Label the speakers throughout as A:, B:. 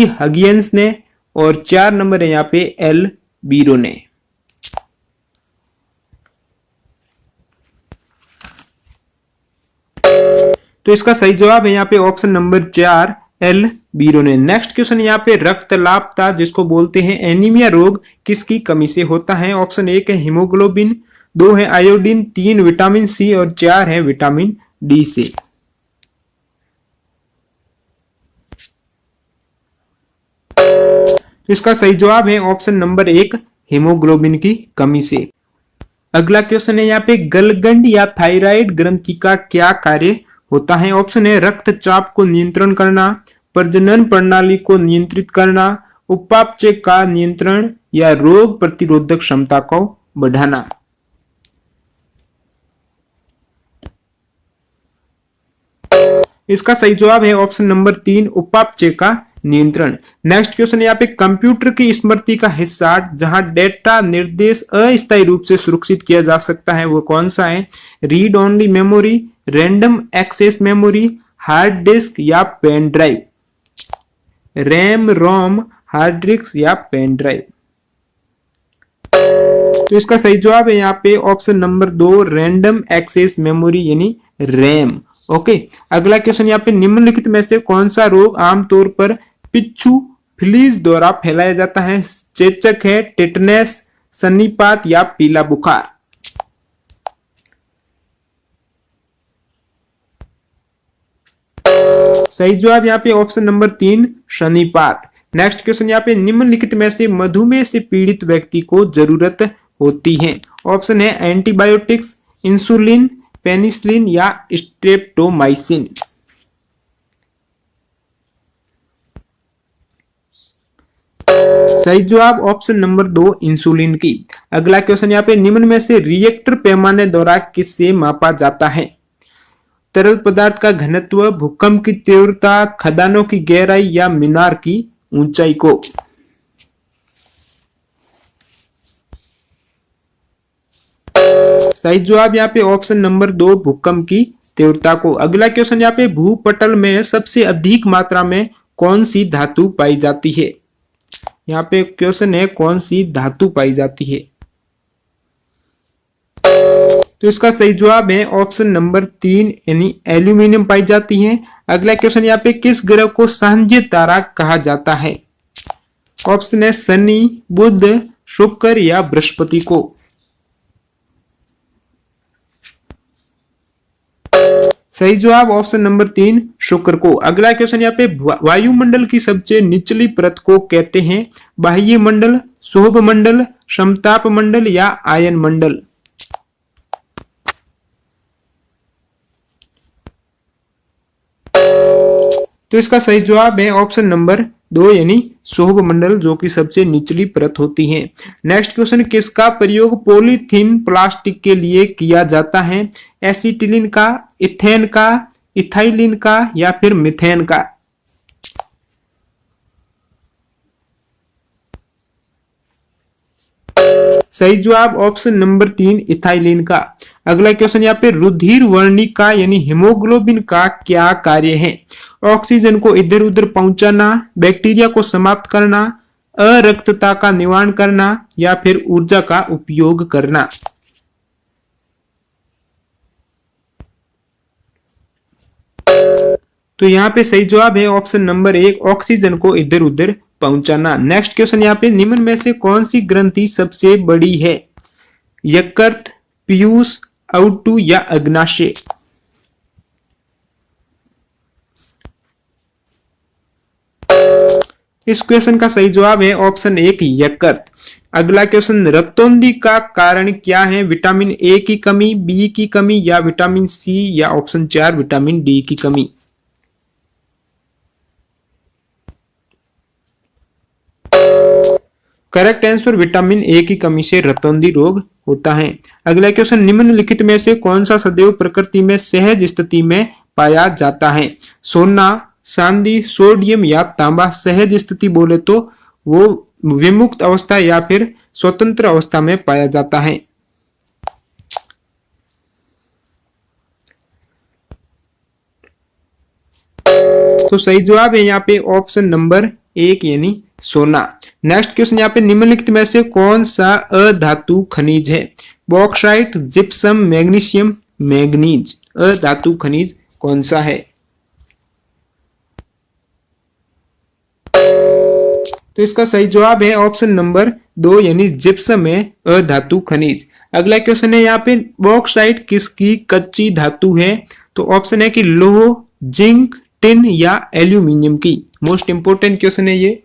A: हगियंस ने और 4 नंबर है यहाँ पे एल बीरो ने। तो इसका सही जवाब है यहाँ पे ऑप्शन नंबर 4 एल बीरो ने। नेक्स्ट क्वेश्चन यहाँ पे रक्तलापता जिसको बोलते हैं एनीमिया रोग किसकी कमी से होता है? ऑप्शन 1 है हीमोग्लोबिन, 2 है आयोडीन, 3 विटामिन सी और 4 है विटामिन डी से। तो इसका सही जवाब है ऑप्शन नंबर 1 हीमोग्लोबिन की कमी से। अगला क्वेश्चन है यहाँ पे गलगंड या थायराइड ग्रंथि का क्या कार्य होता है? ऑप्शन है रक्तचाप को नियंत्रण करना, प्रजनन प्रणाली को नियंत्रित करना, उपापचय का नियंत्रण या रोग प्रतिरोधक क्षमता को बढ़ाना। इसका सही जवाब है ऑप्शन नंबर 3 उपापचय का नियंत्रण। नेक्स्ट क्वेश्चन यहाँ पे कंप्यूटर की स्मृति का हिस्सा जहां डेटा निर्देश अस्थायी रूप से सुरक्षित किया जा सकता है वो कौन सा है? Read only memory, random access memory, hard disk या pen drive. RAM, ROM, hard disk या पेन ड्राइव। तो इसका सही जवाब है यहाँ पे option number 2 random access memory यानी रैम। ओके, अगला क्वेश्चन यहाँ पे निम्नलिखित में से कौन सा रोग आमतौर पर पिच्छू फ्लीज द्वारा फैलाया जाता है? चेचक है, टेटनस, सन्नीपात या पीला बुखार। सही जवाब यहाँ पे ऑप्शन नंबर 3 सन्नीपात। नेक्स्ट क्वेश्चन यहाँ पे निम्नलिखित में से मधुमेह से पीड़ित व्यक्ति को जरूरत होती है? ऑप्शन है एंटीबायोटिक्स, इंसुलिन, पेनिसिलिन या स्ट्रेप्टोमाइसिन। सही जवाब ऑप्शन नंबर 2 इंसुलिन की। अगला क्वेश्चन यहाँ पे निम्न में से रिएक्टर पैमाने द्वारा किससे मापा जाता है? तरल पदार्थ का घनत्व, भूकंप की तीव्रता, खदानों की गहराई या मीनार की ऊंचाई को। सही जवाब यहाँ पे ऑप्शन नंबर 2 भूकंप की तीव्रता को। अगला क्वेश्चन यहाँ पे भूपटल में सबसे अधिक मात्रा में कौन सी धातु पाई जाती है? यहाँ पे क्वेश्चन है कौन सी धातु पाई जाती है? तो इसका सही जवाब है ऑप्शन नंबर 3 यानी एल्यूमिनियम पाई जाती है। अगला क्वेश्चन यहाँ पे किस ग्रह को सांझे तारा कहा जाता है? ऑप्शन है शनि, बुध, शुक्र या बृहस्पति को। सही जवाब ऑप्शन नंबर 3 शुक्र को। अगला क्वेश्चन यहाँ पे वायुमंडल की सबसे निचली परत को कहते हैं? बाह्य मंडल, शुभ मंडल, समताप मंडल या आयन मंडल। तो इसका सही जवाब है ऑप्शन नंबर 2 यानी शुभ मंडल जो कि सबसे निचली परत होती है। नेक्स्ट क्वेश्चन किसका प्रयोग पॉलीथीन प्लास्टिक के लिए किया जाता है? एसिटिलीन का, इथेन का, इथाइलिन का या फिर मिथेन का। सही जवाब ऑप्शन नंबर 3 इथाइलिन का। अगला क्वेश्चन यहाँ पे रुधिर वर्णिका यानी हीमोग्लोबिन का क्या कार्य है? ऑक्सीजन को इधर उधर पहुंचाना, बैक्टीरिया को समाप्त करना, अरक्तता का निवारण करना या फिर ऊर्जा का उपयोग करना। तो यहाँ पे सही जवाब है ऑप्शन नंबर 1 ऑक्सीजन को इधर उधर पहुंचाना। नेक्स्ट क्वेश्चन यहाँ पे निम्न में से कौन सी ग्रंथि सबसे बड़ी है? यकृत, पीयूष, आउटू या अग्नाशय। इस क्वेश्चन का सही जवाब है ऑप्शन 1 यकृत। अगला क्वेश्चन रक्तोंधी का कारण क्या है? विटामिन ए की कमी, बी की कमी या विटामिन सी या ऑप्शन 4 विटामिन डी की कमी। करेक्ट आंसर विटामिन ए की कमी से रक्तोंधी रोग होता है। अगला क्वेश्चन निम्नलिखित में से कौन सा सदैव प्रकृति में सहज स्थिति में पाया जाता है? सोना, चांदी, सोडियम या तांबा। सहज स्थिति बोले तो वो विमुक्त अवस्था या फिर स्वतंत्र अवस्था में पाया जाता है। तो सही जवाब है यहाँ पे ऑप्शन नंबर एक यानी सोना। नेक्स्ट क्वेश्चन यहाँ पे निम्नलिखित में से कौन सा अधातु खनिज है? Bauxite, gypsum, magnesium, manganese. अधातु खनिज कौन सा है? तो इसका सही जवाब है ऑप्शन नंबर 2 यानी जिप्सम है अधातु खनिज। अगला क्वेश्चन है यहाँ पे बॉक्साइट किसकी कच्ची धातु है? तो ऑप्शन है कि लोह, जिंक, टिन या एल्यूमिनियम की। मोस्ट इंपोर्टेंट क्वेश्चन है ये।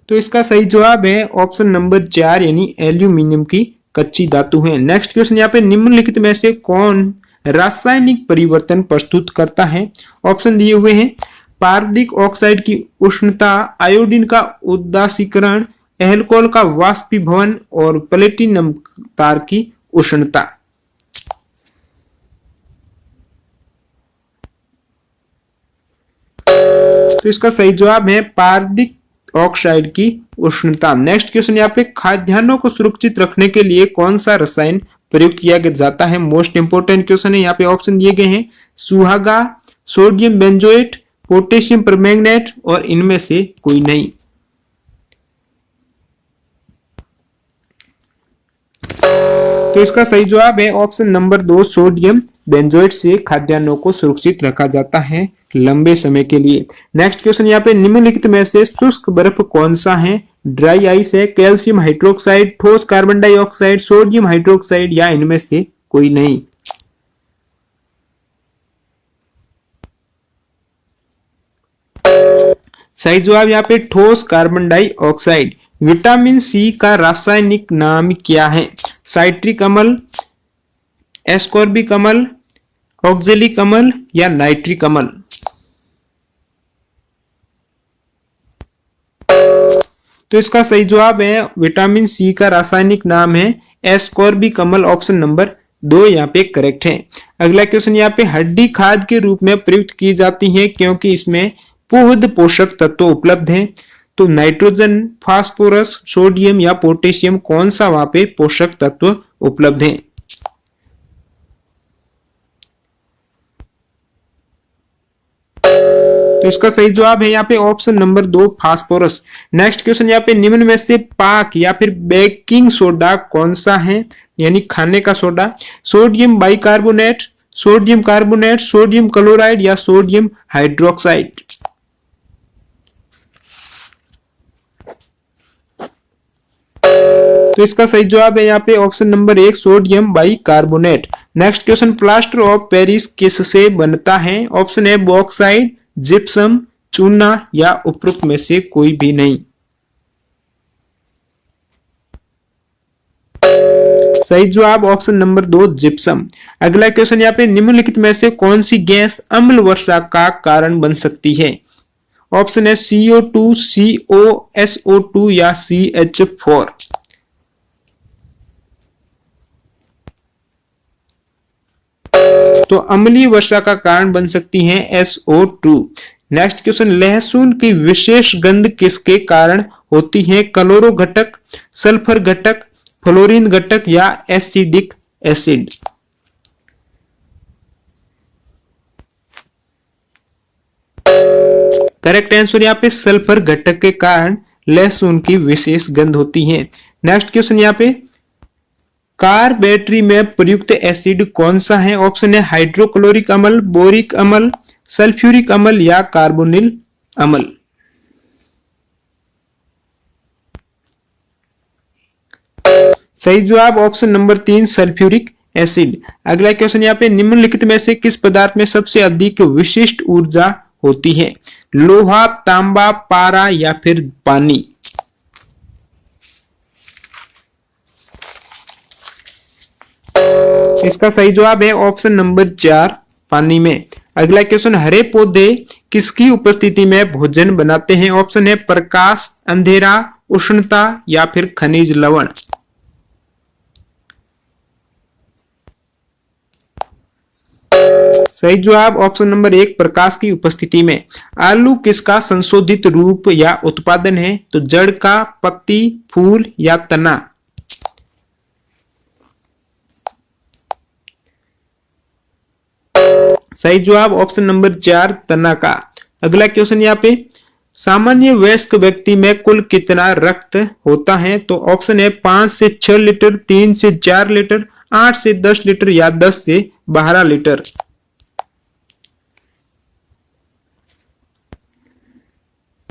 A: तो इसका सही जवाब है ऑप्शन नंबर 4 यानी एल्यूमिनियम की कच्ची धातु है। नेक्स्ट क्वेश्चन यहाँ पे निम्नलिखित में से कौन रासायनिक परिवर्तन प्रस्तुत करता है? ऑप्शन दिए हुए हैं पारदिक ऑक्साइड की उष्णता, आयोडीन का उदासीकरण, एल्कोहल का वाष्पीभवन और प्लेटिनम तार की उष्णता। तो इसका सही जवाब है पारदिक ऑक्साइड की उष्णता। नेक्स्ट क्वेश्चन यहाँ पे खाद्यान्नों को सुरक्षित रखने के लिए कौन सा रसायन प्रयुक्त किया जाता है? मोस्ट इंपोर्टेंट क्वेश्चन है। यहाँ पे ऑप्शन दिए गए हैं सुहागा, सोडियम बेंजोएट, पोटेशियम परमैंगनेट और इनमें से कोई नहीं। तो इसका सही जवाब है ऑप्शन नंबर 2 सोडियम बेंजोएट से खाद्यान्नों को सुरक्षित रखा जाता है लंबे समय के लिए। नेक्स्ट क्वेश्चन यहाँ पे निम्नलिखित में से शुष्क बर्फ कौन सा है? ड्राई आइस है, कैल्शियम हाइड्रोक्साइड, ठोस कार्बन डाइऑक्साइड, सोडियम हाइड्रोक्साइड या इनमें से कोई नहीं। सही जवाब यहाँ पे ठोस कार्बन डाइऑक्साइड। विटामिन सी का रासायनिक नाम क्या है? साइट्रिक अम्ल, एस्कॉर्बिक अम्ल, ऑक्जेलिक अम्ल या नाइट्रिक अम्ल। तो इसका सही जवाब है विटामिन सी का रासायनिक नाम है एस्कॉर्बिक अम्ल। ऑप्शन नंबर 2 यहाँ पे करेक्ट है। अगला क्वेश्चन यहाँ पे हड्डी खाद के रूप में प्रयुक्त की जाती है क्योंकि इसमें पुहद पोषक तत्व उपलब्ध हैं। तो नाइट्रोजन, फास्फोरस, सोडियम या पोटेशियम कौन सा वहां पे पोषक तत्व उपलब्ध है? तो इसका सही जवाब है यहाँ पे option number 2 phosphorus. Next question यहाँ पे निम्न में से पाक या फिर बेकिंग सोडा कौन सा है? यानी खाने का soda. Sodium bicarbonate, sodium carbonate, sodium chloride या सोडियम हाइड्रोक्साइड। तो इसका सही जवाब है यहाँ पे option number 1 sodium bicarbonate. Next question plaster of Paris किससे बनता है? ऑप्शन है बॉक्साइट, जिप्सम, चूना या उपरोक्त में से कोई भी नहीं। सही जवाब ऑप्शन नंबर 2 जिप्सम। अगला क्वेश्चन यहाँ पे निम्नलिखित में से कौन सी गैस अम्ल वर्षा का कारण बन सकती है? ऑप्शन है CO2, COSO2 या CH4। तो अम्लीय वर्षा का कारण बन सकती है SO2। नेक्स्ट क्वेश्चन लहसुन की विशेष गंध किसके कारण होती है? क्लोरो घटक, सल्फर घटक, फ्लोरीन घटक या एसिडिक एसिड। करेक्ट आंसर यहाँ पे सल्फर घटक के कारण लहसुन की विशेष गंध होती है। नेक्स्ट क्वेश्चन यहाँ पे कार बैटरी में प्रयुक्त एसिड कौन सा है? ऑप्शन है हाइड्रोक्लोरिक अम्ल, बोरिक अम्ल, सल्फ्यूरिक अम्ल या कार्बोनिल अम्ल। सही जवाब ऑप्शन नंबर 3 सल्फ्यूरिक एसिड। अगला क्वेश्चन यहाँ पे निम्नलिखित में से किस पदार्थ में सबसे अधिक विशिष्ट ऊर्जा होती है? लोहा, तांबा, पारा या फिर पानी। इसका सही जवाब है ऑप्शन नंबर 4 पानी में। अगला क्वेश्चन हरे पौधे किसकी उपस्थिति में भोजन बनाते हैं? ऑप्शन है प्रकाश, अंधेरा, उष्णता या फिर खनिज लवण। सही जवाब ऑप्शन नंबर 1 प्रकाश की उपस्थिति में। आलू किसका संशोधित रूप या उत्पादन है? तो जड़ का, पत्ती, फूल या तना। सही जवाब ऑप्शन नंबर 4 तना का। अगला क्वेश्चन यहाँ पे, सामान्य वयस्क व्यक्ति में कुल कितना रक्त होता है? तो ऑप्शन है 5 से 6 लीटर, 3 से 4 लीटर, 8 से 10 लीटर या 10 से 12 लीटर।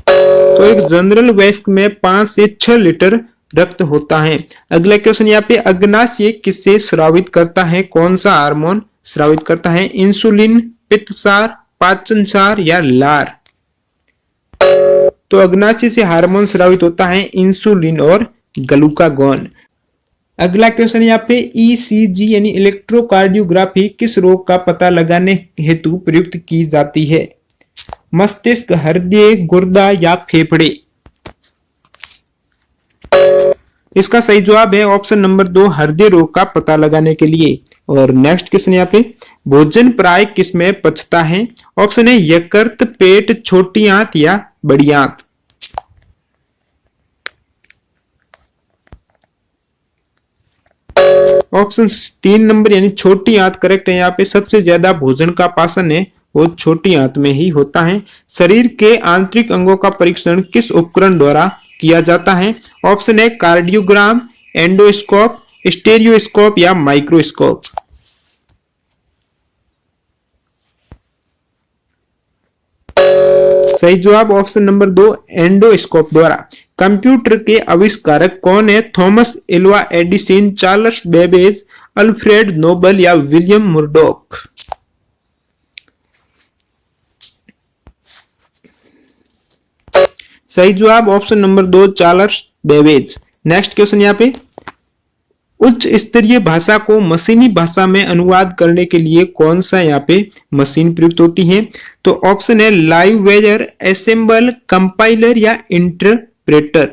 A: तो एक जनरल वयस्क में 5 से 6 लीटर रक्त होता है। अगला क्वेश्चन यहाँ पे, अग्नाशय किससे स्रावित करता है? कौन सा हार्मोन स्रावित करता है? इंसुलिन, पित्तसार, पाचनसार या लार? तो अग्नाशय से हार्मोन स्रावित होता है इंसुलिन और ग्लूकागॉन। अगला क्वेश्चन यहाँ पे, ईसीजी यानी इलेक्ट्रोकार्डियोग्राफी किस रोग का पता लगाने हेतु प्रयुक्त की जाती है? मस्तिष्क, हृदय, गुर्दा या फेफड़े? इसका सही जवाब है ऑप्शन नंबर 2 हृदय रोग का पता लगाने के लिए। और नेक्स्ट क्वेश्चन यहाँ पे, भोजन प्राय किस में पचता है? ऑप्शन है यकृत, पेट, छोटी आंत या बड़ी आंत? ऑप्शन 3 नंबर यानी छोटी आंत करेक्ट है। यहाँ पे सबसे ज्यादा भोजन का पाचन है वो छोटी आंत में ही होता है। शरीर के आंतरिक अंगों का परीक्षण किस उपकरण द्वारा किया जाता है? ऑप्शन है कार्डियोग्राम, एंडोस्कोप, स्टेरियोस्कोप या माइक्रोस्कोप? सही जवाब ऑप्शन नंबर 2 एंडोस्कोप द्वारा। कंप्यूटर के आविष्कारक कौन है? Thomas Alva Edison, Charles Babbage, Alfred Nobel या विलियम मुर्डॉक? सही जवाब option number 2 Charles Babbage. Next question यहाँ पे, उच्च स्तरीय भाषा को मशीनी भाषा में अनुवाद करने के लिए कौन सा यहाँ पे मशीन प्रयुक्त होती है? तो ऑप्शन है लाइव वेजर, असेंबल, कंपाइलर या इंटरप्रेटर?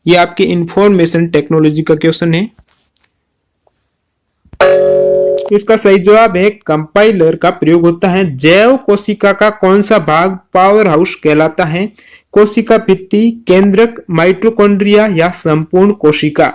A: ये आपके इंफॉर्मेशन टेक्नोलॉजी का क्वेश्चन है। इसका सही जवाब है कंपाइलर का प्रयोग होता है। जैव कोशिका का कौन सा भाग पावर हाउस कहलाता है? कोशिका भित्ति, केंद्रक, माइटोकॉन्ड्रिया या संपूर्ण कोशिका?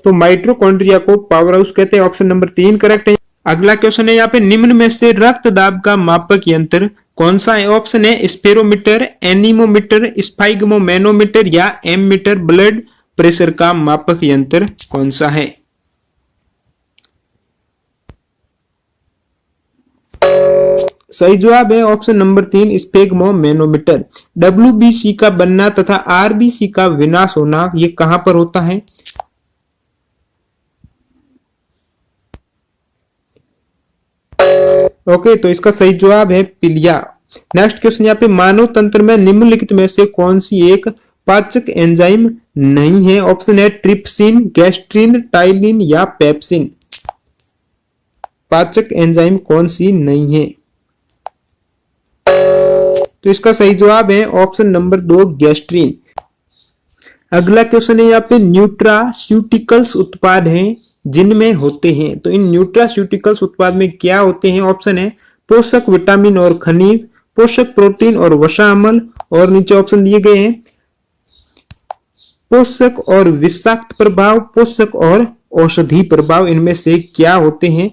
A: तो माइटोकॉन्ड्रिया को पावर हाउस कहते हैं। ऑप्शन नंबर 3 करेक्ट है। अगला क्वेश्चन है यहाँ पे, निम्न में से रक्त दाब का मापक यंत्र कौन सा है? ऑप्शन है स्पेरोमीटर, एनीमोमीटर, स्फाइग्मोमैनोमीटर या एममीटर? ब्लड प्रेशर का मापक यंत्र कौन सा है? सही जवाब है ऑप्शन नंबर 3 स्फेग्मोमैनोमीटर। डब्ल्यूबीसी का बनना तथा आरबीसी का विनाश होना ये कहां पर होता है? ओके, तो इसका सही जवाब है पिलिया। नेक्स्ट क्वेश्चन यहाँ पे, मानव तंत्र में निम्नलिखित में से कौन सी एक पाचक एंजाइम नहीं है? ऑप्शन है ट्रिप्सिन, गैस्ट्रिन, टाइलिन या पेप्सिन? पाचक एंजाइम कौन सी नहीं है? तो इसका सही जवाब है ऑप्शन नंबर 2 गैस्ट्रिन। अगला क्वेश्चन है यहाँ पे, न्यूट्रास्यूटिकल्स उत्पाद हैं जिनमें होते हैं। तो इन न्यूट्रास्यूटिकल्स उत्पाद में क्या होते हैं? ऑप्शन है पोषक विटामिन और खनिज, पोषक प्रोटीन और वसा अम्ल, और नीचे ऑप्शन दिए गए हैं पोषक और विषाक्त प्रभाव, पोषक और औषधि प्रभाव। इनमें से क्या होते हैं?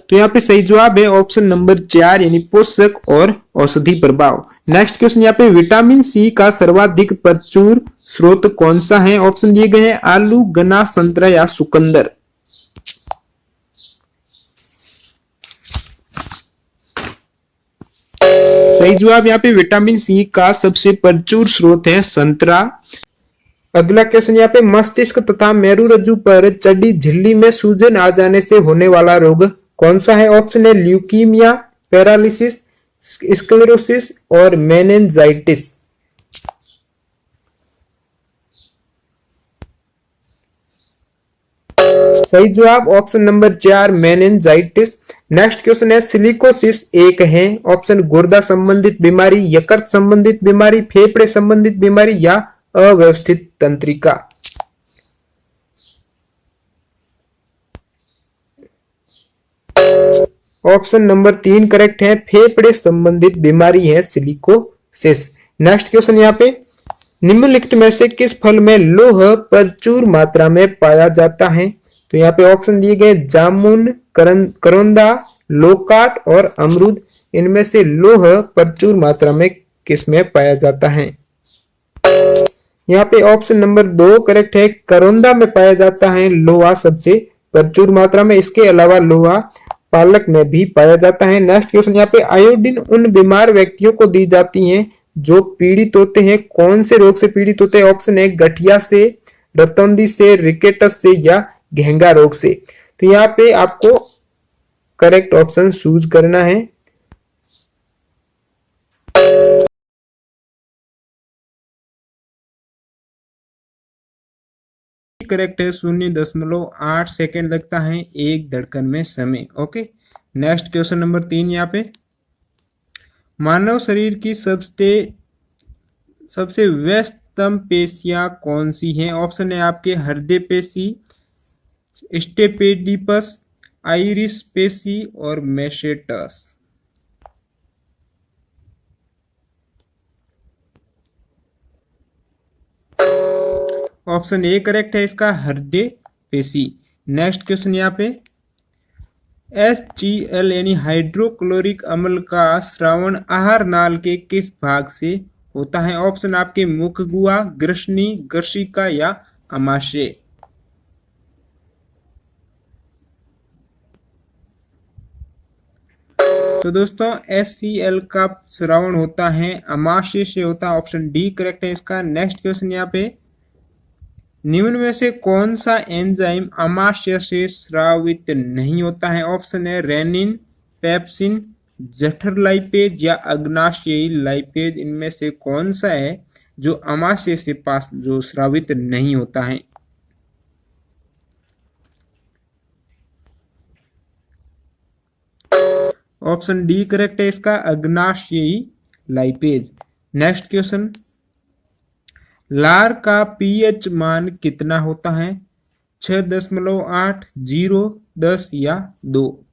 A: तो यहाँ पे सही जवाब है ऑप्शन नंबर 4 यानी पोषक और औषधि प्रभाव। नेक्स्ट क्वेश्चन यहाँ पे, विटामिन सी का सर्वाधिक प्रचुर स्रोत कौन सा है? ऑप्शन दिए गए हैं आलू, गन्ना, संतरा या चुकंदर? सही जवाब यहाँ पे विटामिन सी का सबसे प्रचुर स्रोत है संतरा। अगला क्वेश्चन यहाँ पे, मस्तिष्क तथा मेरुरज्जु पर चढ़ी झिल्ली में सूजन आ जाने से होने वाला रोग कौन सा है? ऑप्शन है ल्यूकीमिया, पैरालिसिस, स्क्लेरोसिस और मेनिंजाइटिस? सही जवाब option number 4 meningitis. Next question है, सिलिकोसिस एक है? ऑप्शन गुर्दा संबंधित बीमारी, यकृत संबंधित बीमारी, फेफड़े संबंधित बीमारी या अव्यवस्थित तंत्रिका? ऑप्शन नंबर 3 करेक्ट है, फेफड़े संबंधित बीमारी है सिलिकोसिस। नेक्स्ट क्वेश्चन यहाँ पे, निम्नलिखित में से किस फल में लोह प्रचुर मात्रा में पाया जाता है? तो यहाँ पे ऑप्शन दिए गए जामुन, करौंदा, लोकाट और अमरूद। इनमें से लोह प्रचुर मात्रा में किस में पाया जाता है? यहाँ पे ऑप्शन नंबर 2 करेक्ट है, करौंदा में पाया जाता है लोहा सबसे प्रचुर मात्रा में। इसके अलावा लोहा पालक में भी पाया जाता है। नेक्स्ट क्वेश्चन यहाँ पे आयोडीन उन बीमार व्यक्तियों को दी जाती है जो पीड़ित होते हैं, कौन से रोग से पीड़ित होते हैं? ऑप्शन है गठिया से, रतौंधी से, रिकेटस से या घेंगा रोग से। तो यहाँ पे आपको करेक्ट ऑप्शन चूज करना है। करेक्ट है, 0.8 सेकेंड लगता है एक धड़कन में समय। ओके, नेक्स्ट क्वेश्चन नंबर 3 यहाँ पे मानव शरीर की सबसे व्यस्तम पेशियां कौन सी हैं? ऑप्शन है आपके हृदय पेशी, स्टेपेडिपस, आइरिस पेशी और मेसेटस। ऑप्शन ए करेक्ट है इसका, हृदय पेशी। नेक्स्ट क्वेश्चन यहाँ पे HCl यानी हाइड्रोक्लोरिक अम्ल का स्रावण आहार नाल के किस भाग से होता है? ऑप्शन आपके मुख गुहा, ग्रसनी, ग्रसिका या अमाशय। तो दोस्तों HCl का स्रावण होता है अमाशय से होता है। ऑप्शन डी करेक्ट है इसका। नेक्स्ट क्वेश्चन यहाँ पे निम्न में से कौन सा एंजाइम अमाशय से स्रावित नहीं होता है? ऑप्शन है रेनिन, पेप्सिन, जठर लाइपेज या अग्नाशयी लाइपेज। इनमें से कौन सा है जो अमाशय से पास जो स्रावित नहीं होता है? ऑप्शन डी करेक्ट है इसका, अग्नाशयी लाइपेज। नेक्स्ट क्वेश्चन लार का पीएच मान कितना होता है? 6.8, 0, 10 या 2।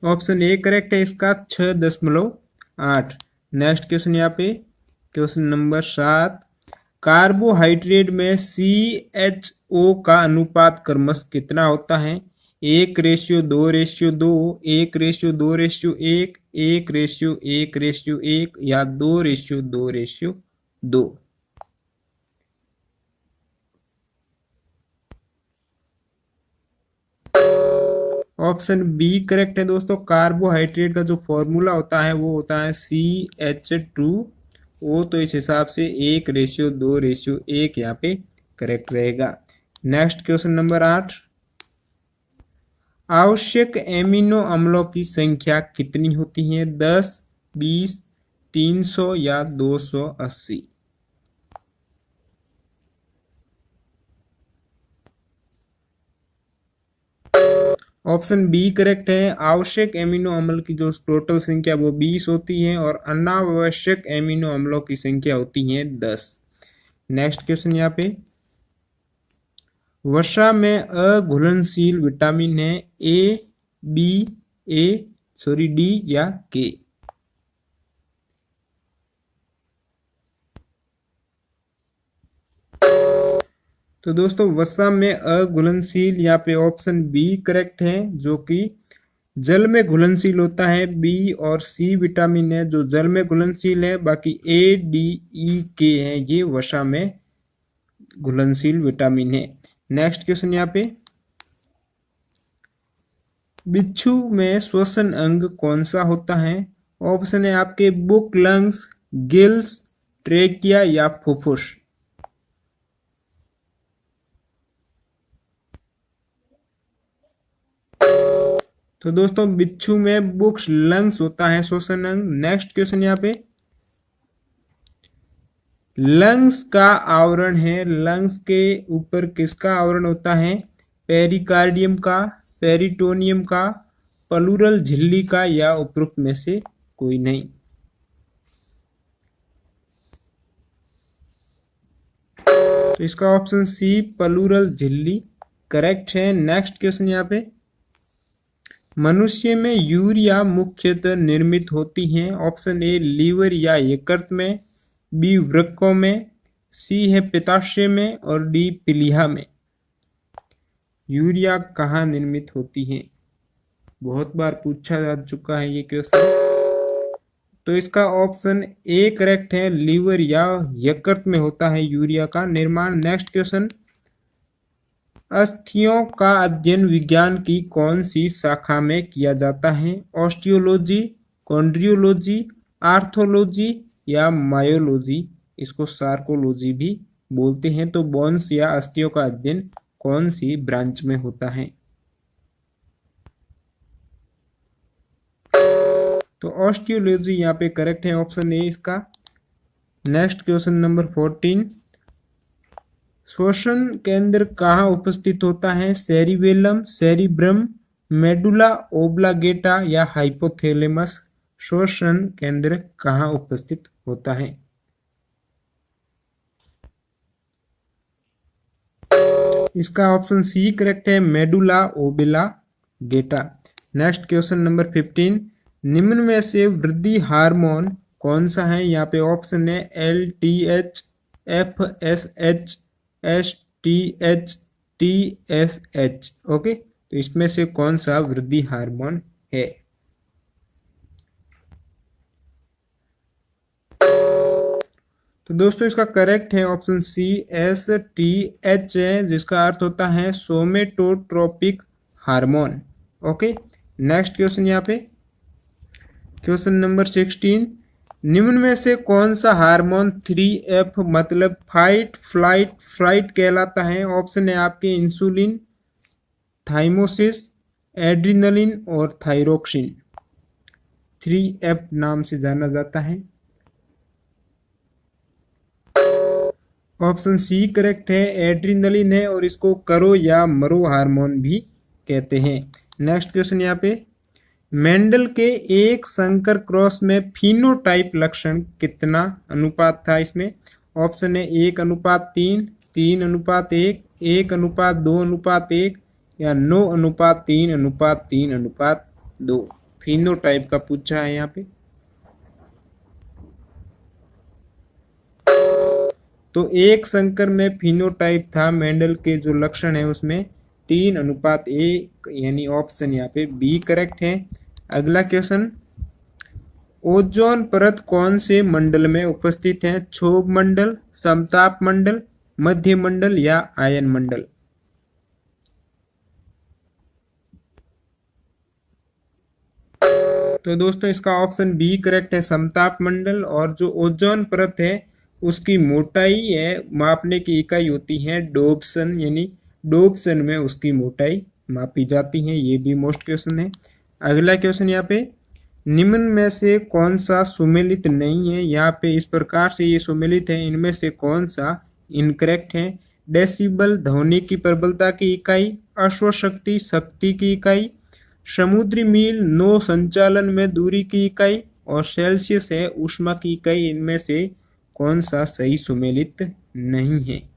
A: ऑप्शन ए करेक्ट है इसका, 6.8। नेक्स्ट क्वेश्चन यहाँ पे क्वेश्चन नंबर 7 कार्बोहाइड्रेट में CHO का अनुपात क्रमश कितना होता है? 1:2:2, 1:2:1, 1:1:1 या 2:2:2। ऑप्शन बी करेक्ट है दोस्तों। कार्बोहाइड्रेट का जो फॉर्मूला होता है वो होता है CH2O। तो इस हिसाब से 1:2:1 यहाँ पे करेक्ट रहेगा। नेक्स्ट क्वेश्चन नंबर 8 आवश्यक एमिनो अम्लों की संख्या कितनी होती है? 10, 20, 300 या 280। ऑप्शन बी करेक्ट है। आवश्यक एमिनो अम्ल की जो टोटल संख्या वो 20 होती है और अनावश्यक एमिनो अम्लों की संख्या होती है 10। नेक्स्ट क्वेश्चन यहाँ पे वसा में अघुलनशील विटामिन है डी या के? तो दोस्तों वसा में अघुलनशील यहाँ पे ऑप्शन बी करेक्ट है, जो कि जल में घुलनशील होता है। बी और सी विटामिन है जो जल में घुलनशील है, बाकी A, D, E, K है ये वसा में घुलनशील विटामिन है। नेक्स्ट क्वेश्चन यहाँ पे बिच्छू में श्वसन अंग कौन सा होता है? ऑप्शन है आपके बुक, लंग्स, गिल्स, ट्रेकिया या फुफ्फुस। तो दोस्तों बिच्छू में बुक्स, लंग्स होता है श्वसन अंग। नेक्स्ट क्वेश्चन यहाँ पे लंग्स का आवरण है, लंग्स के ऊपर किसका आवरण होता है? पेरिकार्डियम का, पेरिटोनियम का, प्लूरल झिल्ली का या उपरोक्त में से कोई नहीं। तो इसका ऑप्शन सी प्लूरल झिल्ली करेक्ट है। नेक्स्ट क्वेश्चन यहाँ पे मनुष्य में यूरिया मुख्यतः निर्मित होती है। ऑप्शन ए लीवर या यकृत में, बी वृक्कों में, सी है पित्ताशय में और डी प्लीहा में। यूरिया कहाँ निर्मित होती है? बहुत बार पूछा जा चुका है ये क्वेश्चन। तो इसका ऑप्शन ए करेक्ट है, लीवर या यकृत में होता है यूरिया का निर्माण। नेक्स्ट क्वेश्चन, अस्थियों का अध्ययन विज्ञान की कौन सी शाखा में किया जाता है? ऑस्टियोलॉजी, कॉन्ड्रियोलॉजी, आर्थोलॉजी या मायोलॉजी, इसको सार्कोलॉजी भी बोलते हैं। तो बोन्स या अस्थियों का अध्ययन कौन सी ब्रांच में होता है? तो ऑस्टियोलॉजी यहाँ पे करेक्ट है, ऑप्शन ए इसका। नेक्स्ट क्वेश्चन नंबर 14, श्वसन केंद्र कहाँ उपस्थित होता है? सेरिबेलम, सेरिब्रम, मेडुला ओब्लागेटा या हाइपोथैलेमस। श्वसन केंद्र कहाँ उपस्थित होता है? इसका ऑप्शन सी करेक्ट है, मेडुला ओब्लागेटा। नेक्स्ट क्वेश्चन नंबर 15, निम्न में से वृद्धि हार्मोन कौन सा है? यहाँ पे ऑप्शन है LTH, FSH, STH, TSH। Okay, तो इसमें से कौन सा वृद्धि हार्मोन है? तो दोस्तों इसका करेक्ट है ऑप्शन सी STH है, जिसका अर्थ होता है सोमेटोट्रोपिक हार्मोन। ओके, नेक्स्ट क्वेश्चन यहाँ पे क्वेश्चन नंबर 16, निम्न में से कौन सा हार्मोन 3F मतलब फाइट, फ्लाइट, फ्राइट कहलाता है? ऑप्शन है आपके इंसुलिन, थाइमोसिस, एड्रिनलिन और थायरोक्सिन। 3F नाम से जाना जाता है। ऑप्शन सी करेक्ट है, एड्रिनलिन है और इसको करो या मरो हार्मोन भी कहते हैं। नेक्स्ट क्वेश्चन यहाँ पे, मेंडल के एक संकर क्रॉस में फिनोटाइप लक्षण कितना अनुपात था इसमें? ऑप्शन है 1:3, 3:1, 1:2:1 या 9:3:3:2। फिनोटाइप का पूछा है यहाँ पे। तो एक संकर में फिनोटाइप था, मेंडल के जो लक्षण है उसमें 3:1, यानी ऑप्शन यहाँ पे बी करेक्ट है। अगला क्वेश्चन, ओजोन परत कौन से मंडल में उपस्थित है? क्षोभ मंडल, समताप मंडल, मध्य मंडल या आयन मंडल। तो दोस्तों इसका ऑप्शन बी करेक्ट है, समताप मंडल। और जो ओजोन परत है उसकी मोटाई है, मापने की इकाई होती है डोप्सन, यानी डोप्सन में उसकी मोटाई मापी जाती है। ये भी मोस्ट क्वेश्चन है। अगला क्वेश्चन यहाँ पे, निम्न में से कौन सा सुमेलित नहीं है? यहाँ पे इस प्रकार से ये सुमेलित है, इनमें से कौन सा इनकरेक्ट है? डेसिबल ध्वनि की प्रबलता की इकाई, अश्वशक्ति शक्ति की इकाई, समुद्री मील नौ संचालन में दूरी की इकाई और सेल्सियस है ऊष्मा की इकाई। इनमें से कौन सा सही सुमेलित नहीं है?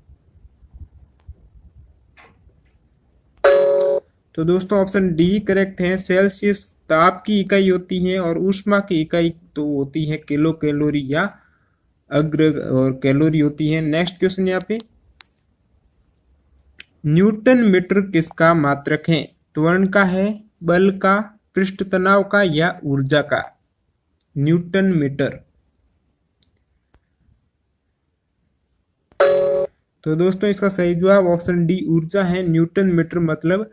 A: तो दोस्तों ऑप्शन डी करेक्ट है, सेल्सियस ताप की इकाई होती है और ऊष्मा की इकाई तो होती है किलो कैलोरी या अग्र और कैलोरी होती है। नेक्स्ट क्वेश्चन यहाँ पे, न्यूटन मीटर किसका मात्रक है? त्वरण का है, बल का, पृष्ठ तनाव का या ऊर्जा का? Newton metre. तो दोस्तों इसका सही जवाब ऑप्शन डी ऊर्जा है। न्यूटन मीटर मतलब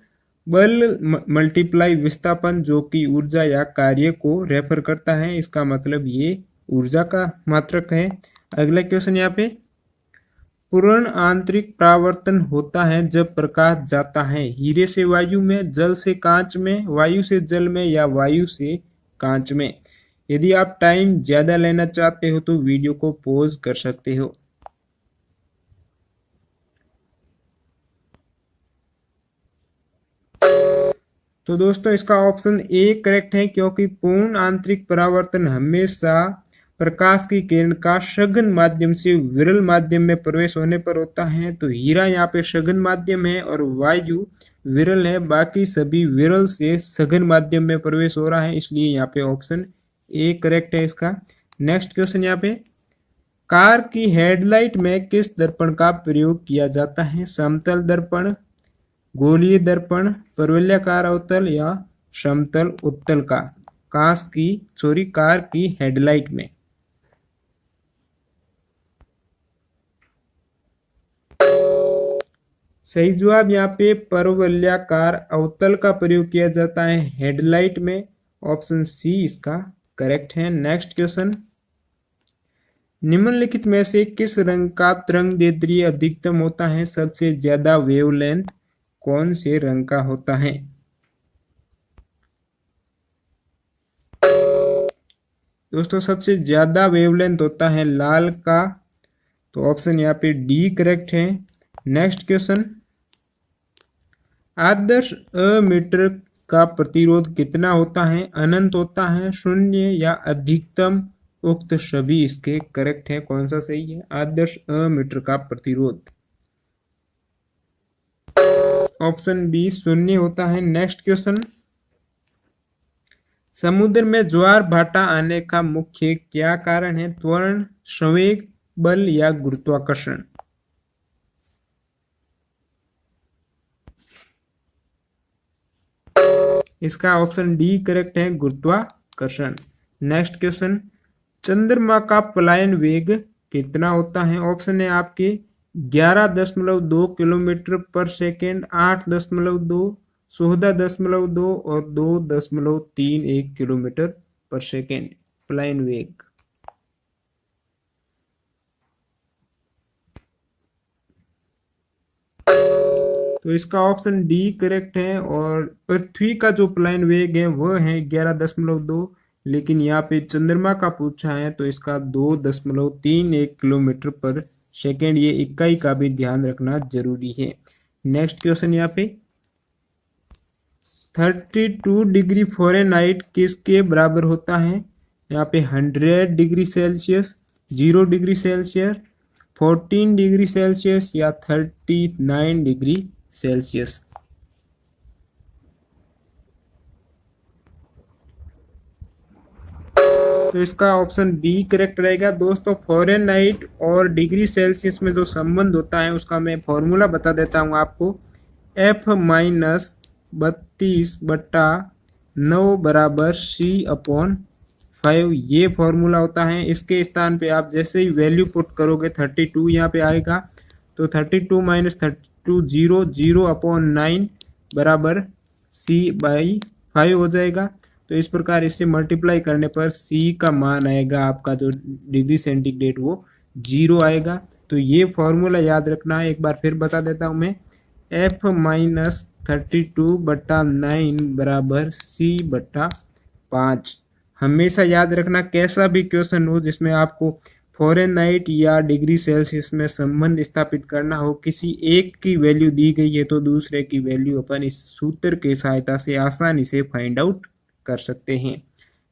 A: बल मल्टीप्लाई विस्थापन, जो कि ऊर्जा या कार्य को रेफर करता है। इसका मतलब ये ऊर्जा का मात्रक है। अगला क्वेश्चन यहाँ पे, पूर्ण आंतरिक परावर्तन होता है जब प्रकाश जाता है हीरे से वायु में, जल से कांच में, वायु से जल में या वायु से कांच में। यदि आप टाइम ज्यादा लेना चाहते हो तो वीडियो को पॉज कर सकते हो। तो दोस्तों इसका ऑप्शन ए करेक्ट है, क्योंकि पूर्ण आंतरिक परावर्तन हमेशा प्रकाश की किरण का सघन माध्यम से विरल माध्यम में प्रवेश होने पर होता है। तो हीरा यहाँ पे सघन माध्यम है और वायु विरल है, बाकी सभी विरल से सघन माध्यम में प्रवेश हो रहा है, इसलिए यहाँ पे ऑप्शन ए करेक्ट है इसका। नेक्स्ट क्वेश्चन यहाँ पे, कार की हेडलाइट में किस दर्पण का प्रयोग किया जाता है? समतल दर्पण, गोलीय दर्पण, परवलयाकार अवतल या समतल उत्तल का? कार की हेडलाइट में। सही जवाब यहाँ पे परवलयाकार अवतल का प्रयोग किया जाता है हेडलाइट में। ऑप्शन सी इसका करेक्ट है। नेक्स्ट क्वेश्चन, निम्नलिखित में से किस रंग का तरंगदैर्ध्य अधिकतम होता है? सबसे ज्यादा वेवलेंथ कौन से रंग का होता है? दोस्तों सबसे ज्यादा वेवलेंथ होता है लाल का, तो ऑप्शन यहाँ पे डी करेक्ट है। नेक्स्ट क्वेश्चन, आदर्श अमीटर का प्रतिरोध कितना होता है? अनंत होता है, शून्य या अधिकतम? उक्त सभी इसके करेक्ट है। कौन सा सही है? आदर्श अमीटर का प्रतिरोध ऑप्शन बी शून्य होता है। नेक्स्ट क्वेश्चन, समुद्र में ज्वार भाटा आने का मुख्य क्या कारण है? त्वरण, संवेग, बल या गुरुत्वाकर्षण? इसका ऑप्शन डी करेक्ट है, गुरुत्वाकर्षण। नेक्स्ट क्वेश्चन, चंद्रमा का पलायन वेग कितना होता है? ऑप्शन है आपके 11.2 किलोमीटर पर सेकेंड, 8.2, 14.2 और 2.31 किलोमीटर पर सेकेंड पलायन वेग। तो इसका ऑप्शन डी करेक्ट है। और पृथ्वी का जो पलायन वेग है वह है 11.2, लेकिन यहाँ पे चंद्रमा का पूछा है तो इसका 2.31 किलोमीटर पर सेकेंड, ये इकाई का भी ध्यान रखना जरूरी है। नेक्स्ट क्वेश्चन यहाँ पे, 32 डिग्री फ़ारेनहाइट किसके बराबर होता है? यहाँ पे 100 degree Celsius, 0 degree Celsius, 14 degree Celsius या 39 डिग्री सेल्सियस? तो इसका ऑप्शन बी करेक्ट रहेगा। दोस्तों फ़ारेनहाइट और डिग्री सेल्सियस में जो संबंध होता है उसका मैं फॉर्मूला बता देता हूँ आपको। F-32/9 बराबर C/5 ये फॉर्मूला होता है। इसके स्थान पे आप जैसे ही वैल्यू पुट करोगे 32 यहाँ पे आएगा, तो 32 - 32 0/9 बराबर C/5 हो जाएगा। तो इस प्रकार इससे मल्टीप्लाई करने पर C का मान आएगा आपका जो डिग्री सेंटीग्रेड वो 0 आएगा। तो ये फॉर्मूला याद रखना है, एक बार फिर बता देता हूँ मैं। F-32/9 बराबर C/5। हमेशा याद रखना, कैसा भी क्वेश्चन हो जिसमें आपको फ़ारेनहाइट या डिग्री सेल्सियस में संबंध स्थापित करना हो, किसी एक की वैल्यू दी गई है तो दूसरे की वैल्यू अपन इस सूत्र की सहायता से आसानी से फाइंड आउट कर सकते हैं।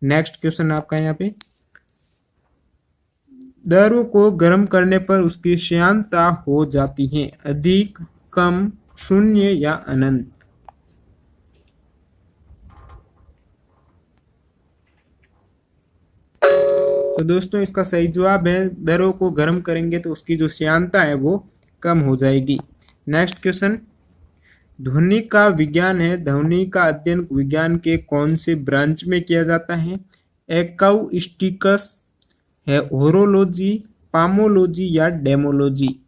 A: नेक्स्ट क्वेश्चन आपका यहाँ पे, दारू को गर्म करने पर उसकी श्यानता हो जाती है? अधिक, कम, शून्य या अनंत? तो दोस्तों इसका सही जवाब है, दारू को गर्म करेंगे तो उसकी जो श्यानता है वो कम हो जाएगी। नेक्स्ट क्वेश्चन, ध्वनि का विज्ञान है, ध्वनि का अध्ययन विज्ञान के कौन से ब्रांच में किया जाता है? एकॉउस्टिक्स है, होरोलॉजी, पामोलॉजी या डेमोलॉजी?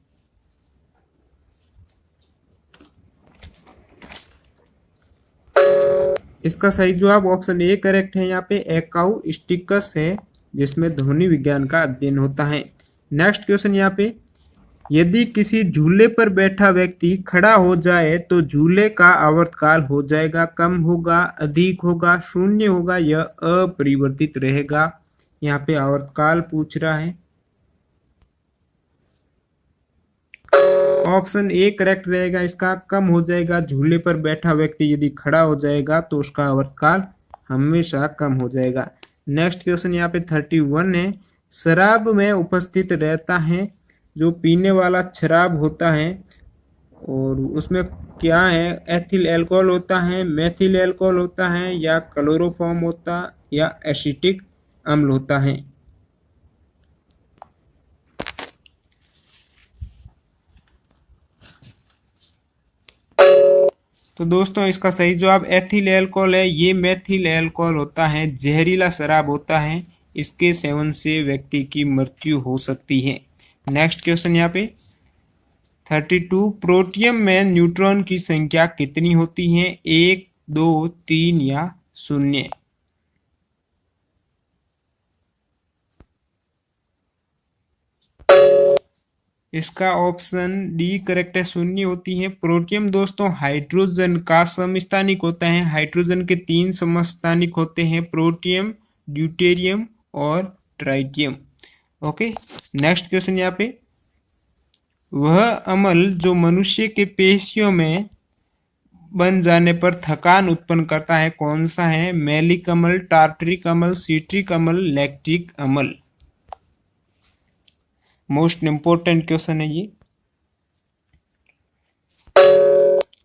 A: इसका सही जवाब ऑप्शन ए करेक्ट है। यहाँ पे एकॉउस्टिक्स है जिसमें ध्वनि विज्ञान का अध्ययन होता है। नेक्स्ट क्वेश्चन यहाँ पे, यदि किसी झूले पर बैठा व्यक्ति खड़ा हो जाए तो झूले का आवर्तकाल हो जाएगा, कम होगा, अधिक होगा, शून्य होगा या अपरिवर्तित रहेगा? यहाँ पे आवर्तकाल पूछ रहा है। ऑप्शन ए करेक्ट रहेगा, इसका कम हो जाएगा। झूले पर बैठा व्यक्ति यदि खड़ा हो जाएगा तो उसका आवर्तकाल हमेशा कम हो जाएगा। नेक्स्ट क्वेश्चन यहाँ पे 31 है, शराब में उपस्थित रहता है, जो पीने वाला शराब होता है, और उसमें क्या है, एथिल अल्कोहल होता है, मेथिल अल्कोहल होता है, या क्लोरोफॉर्म होता, या एसिटिक अम्ल होता है। तो दोस्तों इसका सही जवाब एथिल अल्कोहल है। ये मेथिल अल्कोहल होता है, जहरीला शराब होता है, इसके सेवन से व्यक्ति की मृत्यु हो सकती है। नेक्स्ट क्वेश्चन यहाँ पे 32, प्रोटियम में न्यूट्रॉन की संख्या कितनी होती है, 1, 2, 3 या 0? इसका ऑप्शन डी करेक्ट है, 0 होती है। प्रोटियम दोस्तों हाइड्रोजन का समस्थानिक होता है। हाइड्रोजन के 3 समस्थानिक होते हैं, प्रोटियम, ड्यूटेरियम और ट्राइटियम। ओके, नेक्स्ट क्वेश्चन यहाँ पे, वह अम्ल जो मनुष्य के पेशियों में बन जाने पर थकान उत्पन्न करता है कौन सा है, मैलिक अम्ल, टार्टरिक अम्ल, सिट्रिक अम्ल, लैक्टिक अम्ल? मोस्ट इंपोर्टेंट क्वेश्चन है ये।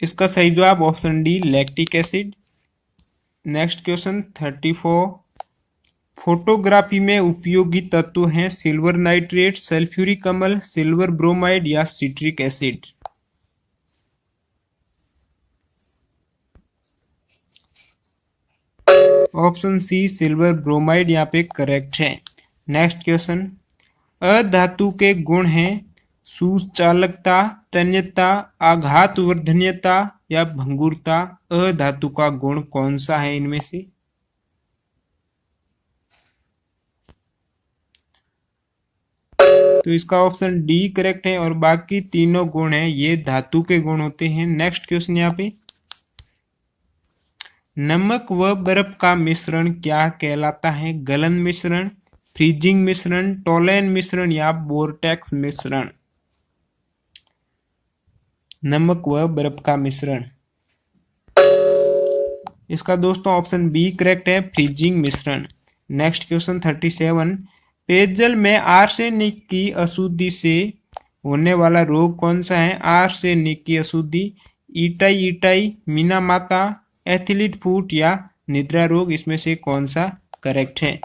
A: इसका सही जवाब option D lactic acid. Next question 34, photography में उपयोगी तत्व हैं सिल्वर नाइट्रेट, सल्फ्यूरिक अम्ल, सिल्वर ब्रोमाइड या citric acid? Option C silver bromide यहाँ पे करेक्ट है। नेक्स्ट क्वेश्चन, अधातु के गुण हैं सुचालकता, तन्यता, आघातवर्धनीयता या भंगुरता। अधातु का गुण कौन सा है इनमें से? तो इसका ऑप्शन डी करेक्ट है, और बाकी तीनों गुण हैं ये धातु के गुण होते हैं। नेक्स्ट क्वेश्चन यहाँ पे, नमक व बर्फ का मिश्रण क्या कहलाता है, गलन मिश्रण, फ्रीजिंग मिश्रण, टोलेन मिश्रण या बोर्टेक्स मिश्रण? नमक व बर्फ का मिश्रण। इसका दोस्तों ऑप्शन बी करेक्ट है, फ्रीजिंग मिश्रण। नेक्स्ट क्वेश्चन 37, पेयजल में आर्सेनिक की अशुद्धि से होने वाला रोग कौन सा है, आर्सेनिक की अशुद्धि, ईटाई ईटाई, मीनामाता, एथलीट फुट या निद्रा रोग? इसमें से कौन सा करेक्ट है?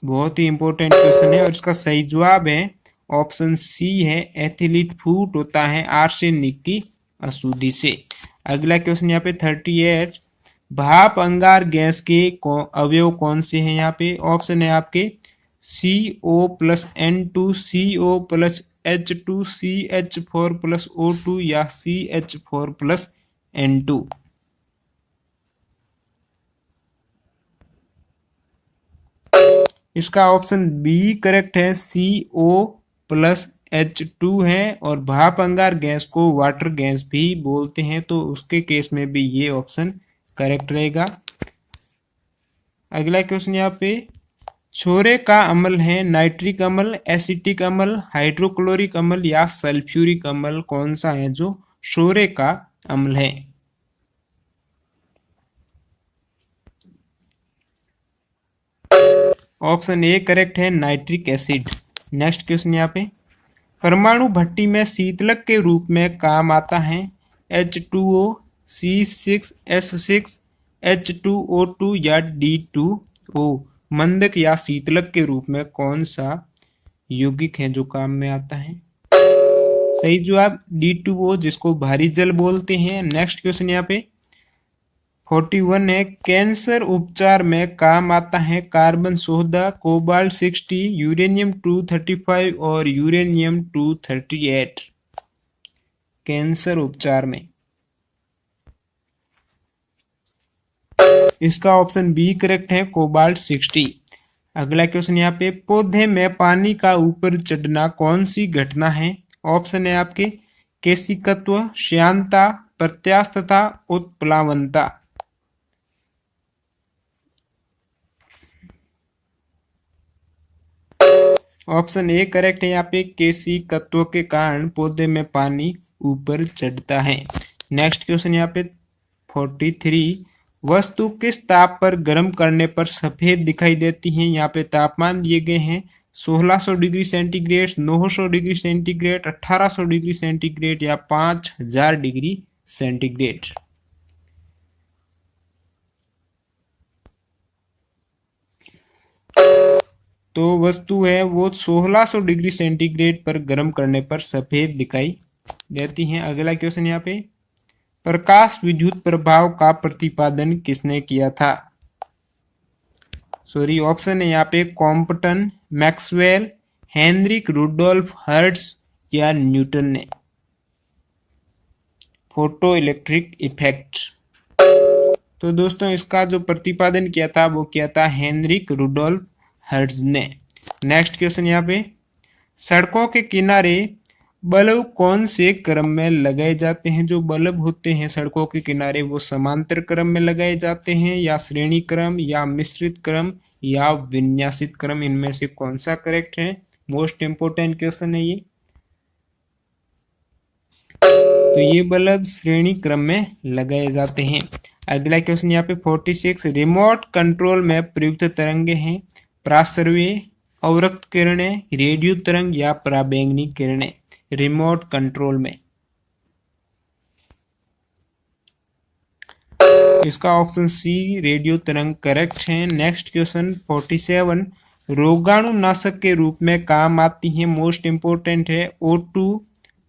A: बहुत ही इंपॉर्टेंट क्वेश्चन है, और इसका सही जवाब है ऑप्शन सी है, एथिलीट फूट होता है आर्सेनिक की अशुद्धि से। अगला क्वेश्चन यहाँ पे 38, भाप अंगार गैस के अवयव कौन से हैं? यहाँ पे ऑप्शन है आपके CO+N2, CO+H2, CH4+O2 या CH4+N2? इसका ऑप्शन बी करेक्ट है, CO+H2 है, और भाप अंगार गैस को वाटर गैस भी बोलते हैं, तो उसके केस में भी ये ऑप्शन करेक्ट रहेगा। अगला क्वेश्चन यहाँ पे, छोरे का अम्ल है नाइट्रिक अम्ल, एसिटिक अम्ल, हाइड्रोक्लोरिक अम्ल या सल्फ्यूरिक अम्ल? कौन सा है जो छोरे का अम्ल है? ऑप्शन ए करेक्ट है, नाइट्रिक एसिड। नेक्स्ट क्वेश्चन यहाँ पे, परमाणु भट्टी में शीतलक के रूप में काम आता है H2O, C6S6, H2O2 या D2O? मंदक या शीतलक के रूप में कौन सा यौगिक है जो काम में आता है? सही जवाब D2O, जिसको भारी जल बोलते हैं। नेक्स्ट क्वेश्चन यहाँ पे 41 है, कैंसर उपचार में काम आता है कार्बन 14, कोबाल्ट 60, यूरेनियम 235 और यूरेनियम 238? कैंसर उपचार में इसका ऑप्शन बी करेक्ट है, कोबाल्ट 60। अगला क्वेश्चन यहाँ पे, पौधे में पानी का ऊपर चढ़ना कौन सी घटना है? ऑप्शन है आपके केशिकत्व, श्यानता, प्रत्यास्थता, उत्प्लावनता? ऑप्शन ए करेक्ट है, यहाँ पे केशिकत्व के कारण पौधे में पानी ऊपर चढ़ता है। नेक्स्ट क्वेश्चन यहाँ पे 43, वस्तु किस ताप पर गर्म करने पर सफेद दिखाई देती है? यहाँ पे तापमान दिए गए हैं 1600 degree centigrade, 900 degree centigrade, 1800 degree centigrade या 5000 डिग्री सेंटीग्रेड। तो वस्तु है वो 1600 डिग्री सेंटीग्रेड पर गर्म करने पर सफेद दिखाई देती हैं। अगला क्वेश्चन यहाँ पे, प्रकाश विद्युत प्रभाव का प्रतिपादन किसने किया था? सॉरी, ऑप्शन है यहाँ पे Compton, Maxwell, Heinrich Rudolf Hertz या न्यूटन ने। Photo electric effect. तो दोस्तों इसका जो प्रतिपादन किया था वो किया था हेनरिक रुडोल्फ हर्ट्ज ने। नेक्स्ट क्वेश्चन यहाँ पे, सड़कों के किनारे बल्ब कौन से क्रम में लगाए जाते हैं? जो बल्ब होते हैं सड़कों के किनारे वो समांतर क्रम में लगाए जाते हैं, या श्रेणी क्रम, या मिश्रित क्रम, या विन्यासित क्रम, इनमें से कौन सा करेक्ट है? मोस्ट इंपोर्टेंट क्वेश्चन है ये। तो ये बल्ब श्रेणी क्रम में लगाए जाते हैं। अगला क्वेश्चन यहाँ पे 46, रिमोट कंट्रोल में प्रयुक्त तरंगे हैं प्रासर्वीय, अवरक्त किरणें, रेडियो तरंग या पराबैंगनी किरणें। रिमोट कंट्रोल में इसका ऑप्शन सी रेडियो तरंग करेक्ट है। नेक्स्ट क्वेश्चन 47, रोगाणुनाशक के रूप में काम आती है, मोस्ट इंपोर्टेंट है। O2,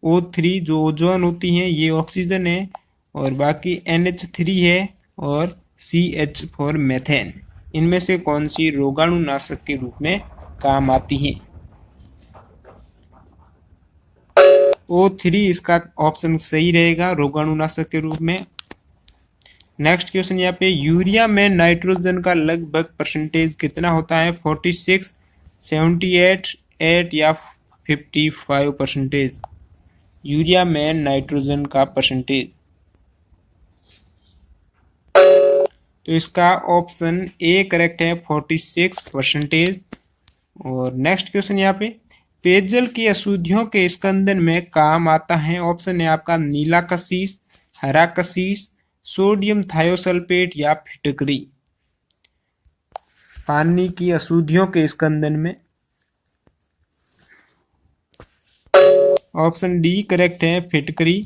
A: O3 जो ओजोन होती है ये ऑक्सीजन है, और बाकी NH3 है और CH4 मेथेन। इनमें से कौन सी रोगाणुनाशक के रूप में काम आती है? O3 इसका ऑप्शन सही रहेगा रोगाणुनाशक के रूप में। नेक्स्ट क्वेश्चन यहाँ पे, यूरिया में नाइट्रोजन का लगभग परसेंटेज कितना होता है? 46, 78, 8 या 55%। यूरिया में नाइट्रोजन का परसेंटेज, तो इसका ऑप्शन ए करेक्ट है 46%। और नेक्स्ट क्वेश्चन यहाँ पे, पेयजल की अशुद्धियों के स्कंदन में काम आता है। ऑप्शन है आपका नीला कशिश, हरा कशिश, सोडियम थायोसल्फेट या फिटकरी। पानी की अशुद्धियों के स्कंदन में ऑप्शन डी करेक्ट है फिटकरी।